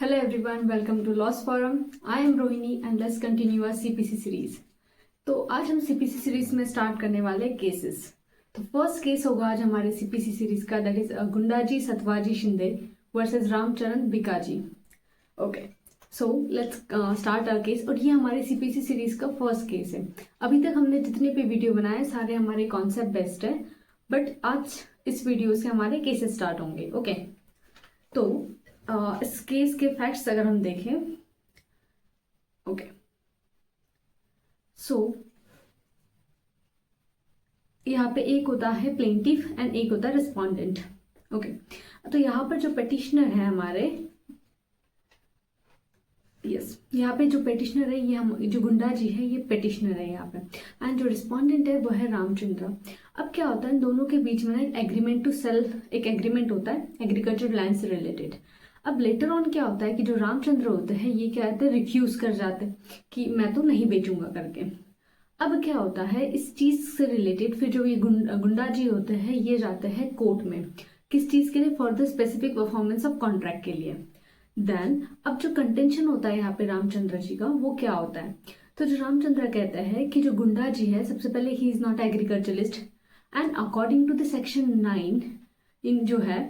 Hello everyone, welcome to Lost Forum. I am Rohini and let's continue our CPC series. तो आज हम CPC series में start करने वाले केसेस. तो फर्स्ट केस होगा आज हमारे CPC सीरीज का, that is Gundaji Satvaji Shinde versus Ramcharan Bhikaji. Okay, so let's start our case. और ये हमारे CPC सीरीज का फर्स्ट केस है. अभी तक हमने जितने भी वीडियो बनाए सारे हमारे कॉन्सेप्ट बेस्ड है, बट आज इस वीडियो से हमारे केसेस स्टार्ट होंगे. ओके, तो इस केस के फैक्ट्स अगर हम देखें, ओके, सो यहाँ पे एक होता है प्लेंटिफ एंड एक होता है रिस्पोंडेंट. ओके, तो यहाँ पर जो पेटिशनर है हमारे, यहाँ पे जो पेटिशनर है ये हम जो गुंडाजी है ये पेटिशनर है यहाँ पे, एंड जो रिस्पोंडेंट है वो है रामचंद्र. अब क्या होता है इन दोनों के बीच में ना एक एग्रीमेंट टू सेल, एक एग्रीमेंट होता है एग्रीकल्चर लैंड से रिलेटेड. अब लेटर ऑन क्या होता है कि जो रामचंद्र होते हैं ये क्या कहते हैं, रिफ्यूज कर जाते हैं कि मैं तो नहीं बेचूंगा करके. अब क्या होता है इस चीज से रिलेटेड फिर जो ये गुंडाजी होते हैं ये जाते हैं कोर्ट में. किस चीज के लिए? For the specific performance of contract के लिए. देन अब जो कंटेंशन होता है यहाँ पे रामचंद्र जी का वो क्या होता है, तो जो रामचंद्र कहता है कि जो गुंडाजी है सबसे पहले he is not agriculturist and according to the section 9 इन जो है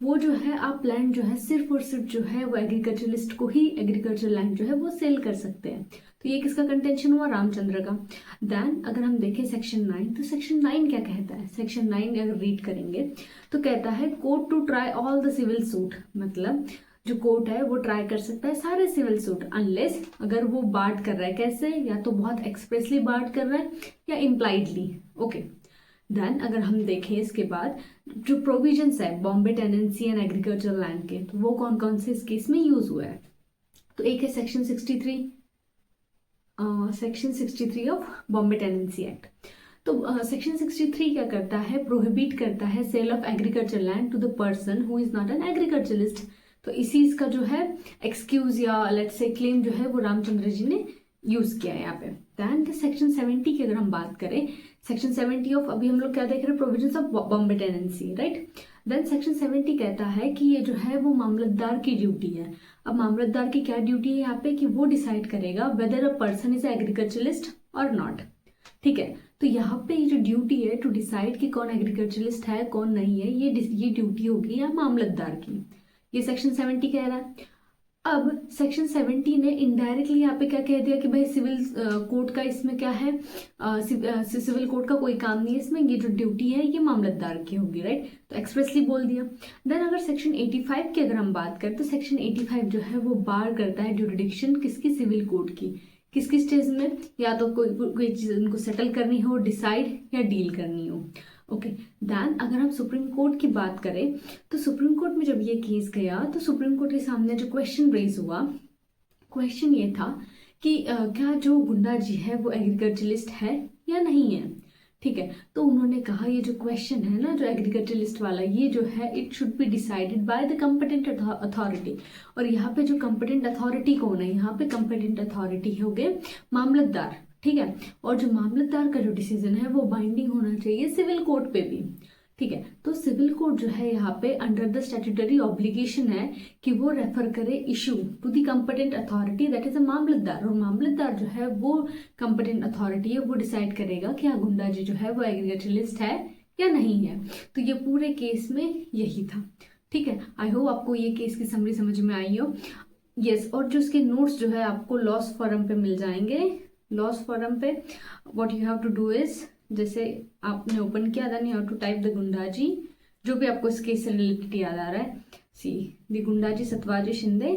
वो जो है आप लैंड जो है सिर्फ और सिर्फ जो है वो एग्रीकल्चरलिस्ट को ही एग्रीकल्चर लैंड जो है वो सेल कर सकते हैं. तो ये किसका कंटेंशन हुआ? रामचंद्र का. देन अगर हम देखें सेक्शन 9, तो सेक्शन 9 क्या कहता है? सेक्शन 9 अगर रीड करेंगे तो कहता है court to try all the civil suit. मतलब जो कोर्ट है वो ट्राई कर सकता है सारे सिविल सूट अनलेस अगर वो बार्ड कर रहा है. कैसे? या तो बहुत एक्सप्रेसली बार्ड कर रहा है या इम्प्लाइडली. ओके, देन अगर हम देखें इसके बाद जो प्रोविजंस है Bombay tenancy and agriculture land के, तो वो कौन कौन से इस केस में यूज हुआ है? तो एक है section 63 of Bombay tenancy act. तो सेक्शन 63 क्या करता है? प्रोहिबिट करता है sale of agriculture land to the person who is not an agriculturist. तो इसी इसका जो है एक्सक्यूज या लेट्स से क्लेम जो है वो रामचंद्र जी ने यूज किया है यहाँ पे. देन सेक्शन 70 की अगर हम बात करें, सेक्शन 70 ऑफ, अभी हम लोग क्या देख रहे हैं, provisions of Bombay tenancy, right. Then section 70 कहता है कि ये जो है वो मामलतदार की ड्यूटी है. अब मामलतदार की क्या ड्यूटी है यहाँ पे कि वो डिसाइड करेगा weather a person is agriculturist और नॉट. ठीक है, तो यहाँ पे ये जो ड्यूटी है टू डिसाइड कि कौन एग्रीकल्चरिस्ट है कौन नहीं है, ये ड्यूटी होगी यहाँ मामलतदार की. ये सेक्शन 70 कह रहा है. अब सेक्शन 70 ने इनडायरेक्टली यहाँ पे क्या कह दिया कि भाई सिविल कोर्ट का इसमें क्या है, सिविल कोर्ट का कोई काम नहीं है इसमें, ये जो ड्यूटी है ये मामलतदार की होगी, राइट. तो एक्सप्रेसली बोल दिया. देन अगर सेक्शन 85 की अगर हम बात करें तो सेक्शन 85 जो है वो बार करता है ज्यूरिडिक्शन किसकी? सिविल कोर्ट की. किस किस स्टेज में? या तो कोई चीज उनको सेटल करनी हो, डिसाइड या डील करनी हो. ओके, देन अगर हम सुप्रीम कोर्ट की बात करें तो सुप्रीम कोर्ट में जब ये केस गया तो सुप्रीम कोर्ट के सामने जो क्वेश्चन रेज हुआ, क्वेश्चन ये था कि क्या जो गुंडाजी है वो एग्रीकल्चरिस्ट है या नहीं है. ठीक है, तो उन्होंने कहा ये जो क्वेश्चन है ना जो एग्रीकल्चरिस्ट वाला, ये जो है it should be decided by the competent authority. और यहाँ पे जो कंपिटेंट अथॉरिटी कौन है? यहाँ पे कंपिटेंट अथॉरिटी हो गए मामलतदार. ठीक है, और जो मामलतदार का जो डिसीजन है वो बाइंडिंग होना चाहिए सिविल कोर्ट पे भी. ठीक है, तो सिविल कोर्ट जो है यहाँ पे अंडर द स्टैट्यूटरी ऑब्लिगेशन है कि वो रेफर करे issue to the competent authority that is a mamlatdar. और मामलतदार जो है वो कंपिटेंट अथॉरिटी है, वो डिसाइड करेगा कि हाँ गुंडाजी जो है वो एग्रीकल्चरिस्ट है या नहीं है. तो ये पूरे केस में यही था. ठीक है, आई होप आपको ये केस की समरी समझ में आई हो. यस, और जो इसके नोट्स जो है आपको लॉस फोरम पे मिल जाएंगे. लॉस फोरम पे what you have to do is, जैसे आपने ओपन किया then you have to type the Gundaji, जो भी आपको इस केस से रिलेटेड याद आ रहा है. See the Gundaji Satvaji Shinde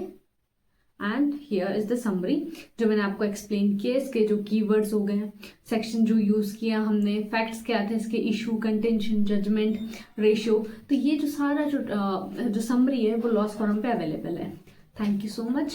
and here is the summary जो मैंने आपको एक्सप्लेन किया. इसके जो कीवर्ड्स हो गए, सेक्शन जो यूज किया हमने, फैक्ट्स क्या थे इसके, इशू, कंटेंशन, जजमेंट, रेशियो. तो ये जो सारा जो समरी है वो लॉस फोरम पे अवेलेबल है. Thank you so much.